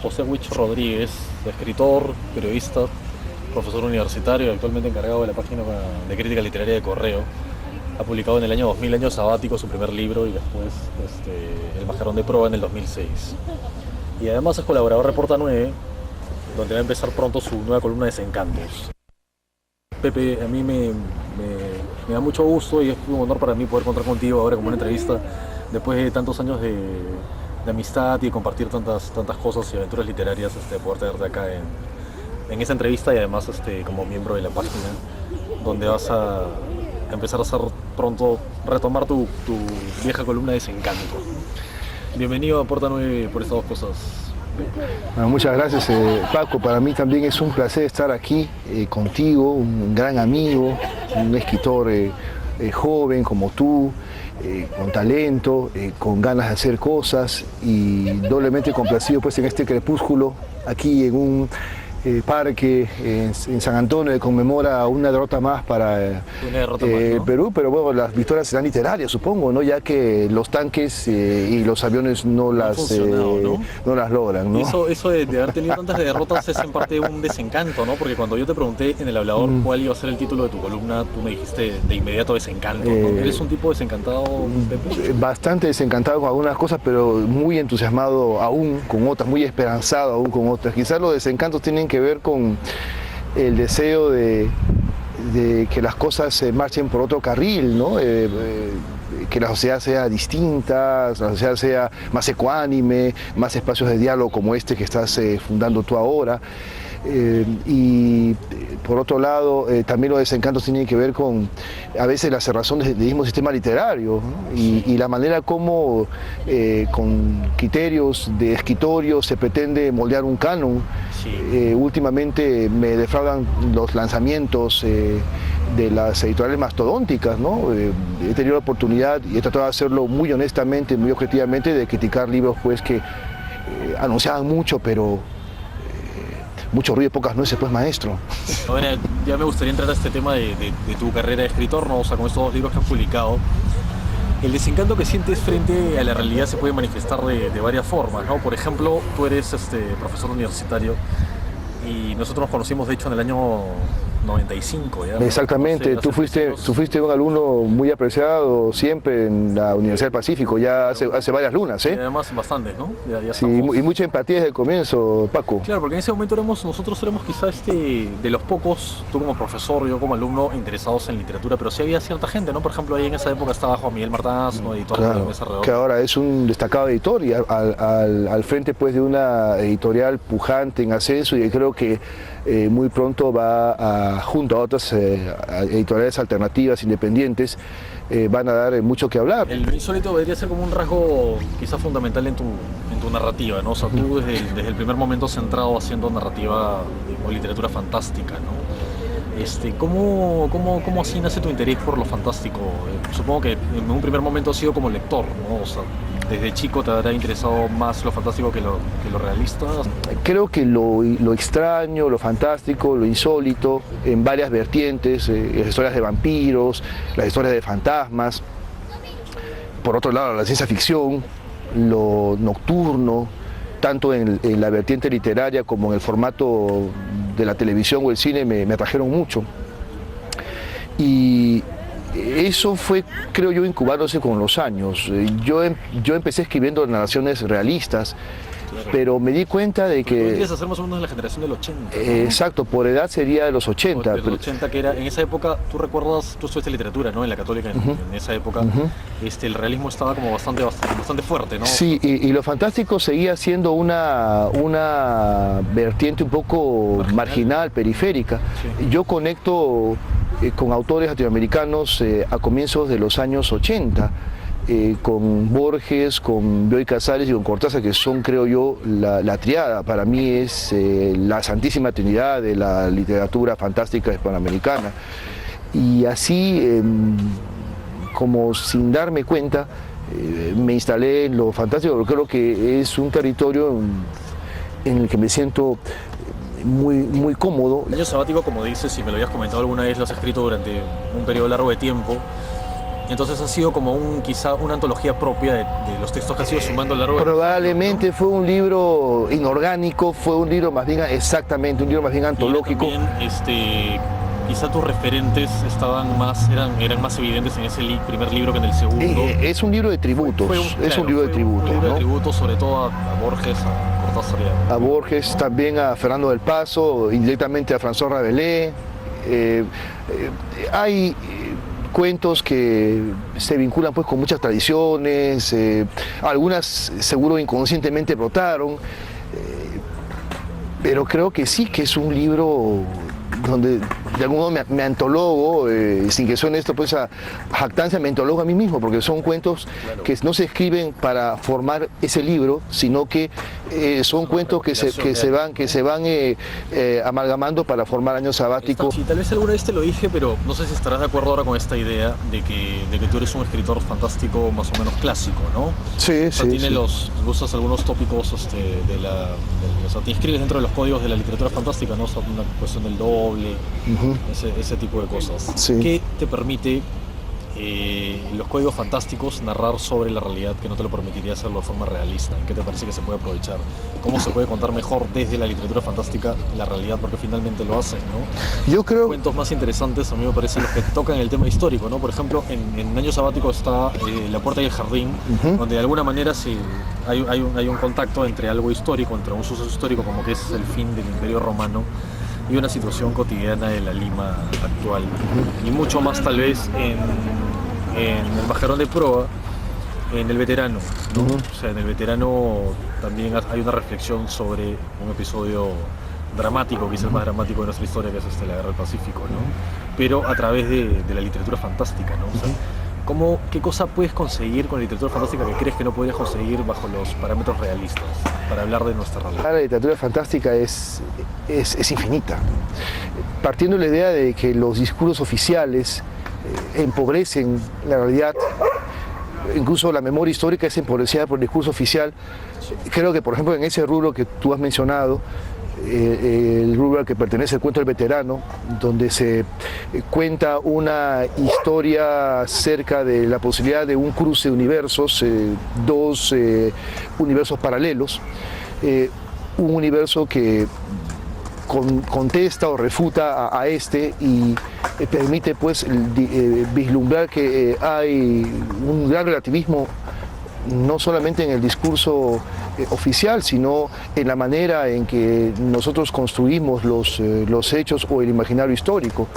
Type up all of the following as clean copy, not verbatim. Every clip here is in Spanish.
José Huich Rodríguez, escritor, periodista, profesor universitario y actualmente encargado de la página de crítica literaria de Correo. Ha publicado en el año 2000, Año Sabático, su primer libro y después El Mascarón de Proa en el 2006. Y además es colaborador de Porta 9, donde va a empezar pronto su nueva columna Desencantos. Pepe, a mí me da mucho gusto y es un honor para mí poder contar contigo ahora como una entrevista después de tantos años de amistad y de compartir tantas cosas y aventuras literarias, poder tenerte acá en esa entrevista y además como miembro de la página, donde vas a empezar a hacer pronto, retomar tu vieja columna Desencanto. Bienvenido a Porta 9 por estas dos cosas. Bueno, muchas gracias, Paco. Para mí también es un placer estar aquí contigo, un gran amigo, un escritor joven como tú, con talento, con ganas de hacer cosas y doblemente complacido pues en este crepúsculo aquí en un parque en San Antonio que conmemora una derrota más para Perú, pero bueno, las victorias serán literarias, supongo, ¿no? Ya que los tanques y los aviones no las logran, ¿no? Eso de haber tenido tantas derrotas es en parte un desencanto, ¿no? Porque cuando yo te pregunté en el hablador cuál iba a ser el título de tu columna, tú me dijiste de inmediato Desencanto, ¿no? ¿Eres un tipo desencantado, Pepe? Bastante desencantado con algunas cosas, pero muy entusiasmado aún con otras, muy esperanzado aún con otras. Quizás los desencantos tienen que ver con el deseo de que las cosas se marchen por otro carril, ¿no? Que la sociedad sea distinta, la sociedad sea más ecuánime, más espacios de diálogo como este que estás fundando tú ahora. Y por otro lado, también los desencantos tienen que ver con a veces la cerrazón del mismo sistema literario, ¿no? Y la manera como con criterios de escritorio se pretende moldear un canon. Sí. Últimamente me defraudan los lanzamientos de las editoriales mastodónticas, ¿no? He tenido la oportunidad y he tratado de hacerlo muy honestamente, muy objetivamente, de criticar libros pues que anunciaban mucho, pero mucho ruido y pocas nueces, pues, maestro. Ahora, ya me gustaría entrar a este tema de tu carrera de escritor, ¿no? O sea, con estos dos libros que has publicado. El desencanto que sientes frente a la realidad se puede manifestar de varias formas, ¿no? Por ejemplo, tú eres profesor universitario y nosotros nos conocimos, de hecho, en el año 95. ¿Ya? Exactamente, No sé, tú fuiste un alumno muy apreciado siempre en la Universidad del Pacífico, ya hace varias lunas, ¿eh? Y además bastantes, ¿no? Ya sí, estamos... y mucha empatía desde el comienzo, Paco. Claro, porque en ese momento nosotros éramos quizás de los pocos, tú como profesor, yo como alumno, interesados en literatura, pero sí había cierta gente, ¿no? Por ejemplo, ahí en esa época estaba Juan Miguel Martínez, ¿no? Editor de Mesa Redonda. Que ahora es un destacado editor y al frente pues de una editorial pujante en ascenso, y creo que muy pronto va junto a otras editoriales alternativas, independientes, van a dar mucho que hablar. El insólito debería ser como un rasgo quizás fundamental en tu narrativa, ¿no? O sea, tú desde el primer momento centrado haciendo narrativa o literatura fantástica, ¿no? ¿Cómo así nace tu interés por lo fantástico? Supongo que en un primer momento has sido como lector, ¿no? O sea, ¿desde chico te habrá interesado más lo fantástico que lo realista? Creo que lo extraño, lo fantástico, lo insólito, en varias vertientes, las historias de vampiros, las historias de fantasmas. Por otro lado, la ciencia ficción, lo nocturno, tanto en la vertiente literaria como en el formato de la televisión o el cine me atrajeron mucho. Y eso fue, creo yo, incubándose con los años. Yo empecé escribiendo narraciones realistas, claro, pero me di cuenta de que... Podrías hacer más o menos de la generación del 80. ¿No? Exacto, por edad sería de los 80. De los 80, que era, en esa época, tú recuerdas, tú estudiaste literatura, ¿no? En la Católica, en esa época, el realismo estaba como bastante fuerte, ¿no? Sí, y lo fantástico seguía siendo una vertiente un poco marginal, periférica. Sí. Yo conecto con autores latinoamericanos a comienzos de los años 80, con Borges, con Bioy Casares y con Cortázar, que son, creo yo, la triada. Para mí es la santísima trinidad de la literatura fantástica hispanoamericana. Y así, como sin darme cuenta, me instalé en lo fantástico, porque creo que es un territorio en el que me siento muy cómodo. El año sabático, como dices, si me lo habías comentado alguna vez, lo has escrito durante un periodo largo de tiempo. Entonces ha sido como quizá una antología propia de los textos que has ido sumando a lo largo de los años, Probablemente ¿no? fue un libro inorgánico, fue un libro más bien, exactamente, un libro más bien Y antológico. también, quizá tus referentes eran más evidentes en ese primer libro que en el segundo. Es un libro de tributos, es un libro de tributos, un libro de ¿no? tributos, sobre todo a Borges, a Cortázar y A Borges, también a Fernando del Paso, indirectamente a François Rabelais. Hay cuentos que se vinculan pues con muchas tradiciones, algunas seguro inconscientemente brotaron, pero creo que sí que es un libro donde de algún modo me antologo, sin que suene esto pues a jactancia, me antologo a mí mismo, porque son cuentos que no se escriben para formar ese libro, sino que son cuentos que se van amalgamando para formar Año Sabático. Sí, tal vez alguna vez te lo dije, pero no sé si estarás de acuerdo ahora con esta idea de que tú eres un escritor fantástico más o menos clásico, ¿no? Sí, O sea, sí, sí. usas algunos tópicos o sea, te inscribes dentro de los códigos de la literatura fantástica, ¿no? O sea, una cuestión del doble, ese tipo de cosas. Sí. ¿Qué te permite los códigos fantásticos narrar sobre la realidad que no te lo permitiría hacerlo de forma realista? ¿En qué te parece que se puede aprovechar? ¿Cómo se puede contar mejor desde la literatura fantástica la realidad? Porque finalmente lo hacen, ¿no? Yo creo... Cuentos más interesantes a mí me parecen los que tocan el tema histórico, ¿no? Por ejemplo, en Año Sabático está La Puerta y el Jardín, donde de alguna manera hay un contacto entre algo histórico, entre un suceso histórico como que es el fin del Imperio Romano y una situación cotidiana de la Lima actual. Y mucho más tal vez en El Bajerón de Proa, en El Veterano, ¿no? O sea, en El Veterano también hay una reflexión sobre un episodio dramático, quizás el más dramático de nuestra historia, que es la Guerra del Pacífico, ¿no? Pero a través de la literatura fantástica, ¿no? O sea, ¿qué cosa puedes conseguir con la literatura fantástica que crees que no podrías conseguir bajo los parámetros realistas para hablar de nuestra realidad? La literatura fantástica es infinita. Partiendo de la idea de que los discursos oficiales empobrecen la realidad, incluso la memoria histórica es empobrecida por el discurso oficial, creo que, por ejemplo, en ese rubro que tú has mencionado, el rubro al que pertenece el cuento del veterano, donde se cuenta una historia acerca de la posibilidad de un cruce de universos, dos universos paralelos, un universo que contesta o refuta a este y permite pues vislumbrar que hay un gran relativismo no solamente en el discurso oficial, sino en la manera en que nosotros construimos los hechos o el imaginario histórico.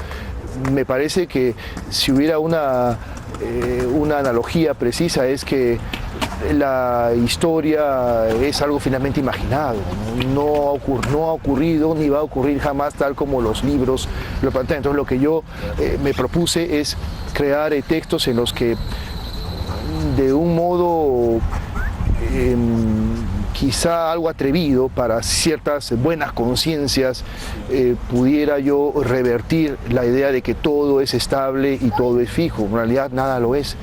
Me parece que si hubiera una analogía precisa es que la historia es algo finalmente imaginado, no ha ocurrido ni va a ocurrir jamás tal como los libros lo plantean. Entonces lo que yo me propuse es crear textos en los que de un modo quizá algo atrevido para ciertas buenas conciencias, pudiera yo revertir la idea de que todo es estable y todo es fijo. En realidad nada lo es.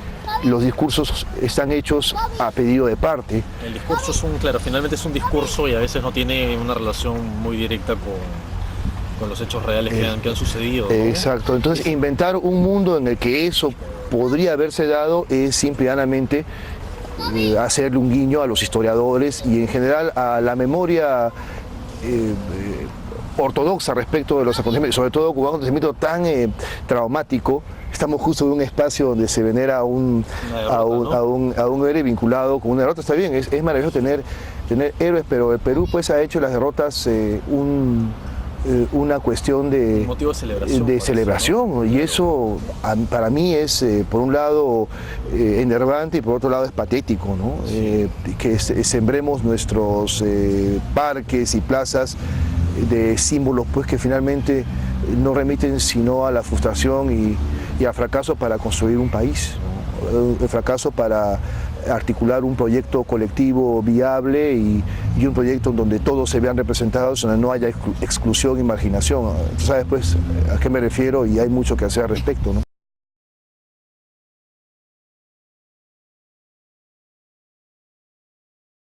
Los discursos están hechos a pedido de parte. El discurso finalmente es un discurso y a veces no tiene una relación muy directa con los hechos reales que han sucedido, ¿no? Exacto. Entonces inventar un mundo en el que eso podría haberse dado es simplemente hacerle un guiño a los historiadores y en general a la memoria ortodoxa respecto de los acontecimientos, sobre todo con un acontecimiento tan traumático. Estamos justo en un espacio donde se venera a un héroe vinculado con una derrota. Está bien, es maravilloso tener héroes, pero el Perú pues ha hecho las derrotas una cuestión de motivo de celebración, ¿no? Y eso para mí es por un lado enervante y por otro lado es patético, ¿no? Sí. Que sembremos nuestros parques y plazas de símbolos pues que finalmente no remiten sino a la frustración y al fracaso para construir un país, ¿no? El fracaso para articular un proyecto colectivo viable y un proyecto en donde todos se vean representados, donde no haya exclusión y marginación. Tú sabes pues a qué me refiero y hay mucho que hacer al respecto, ¿no?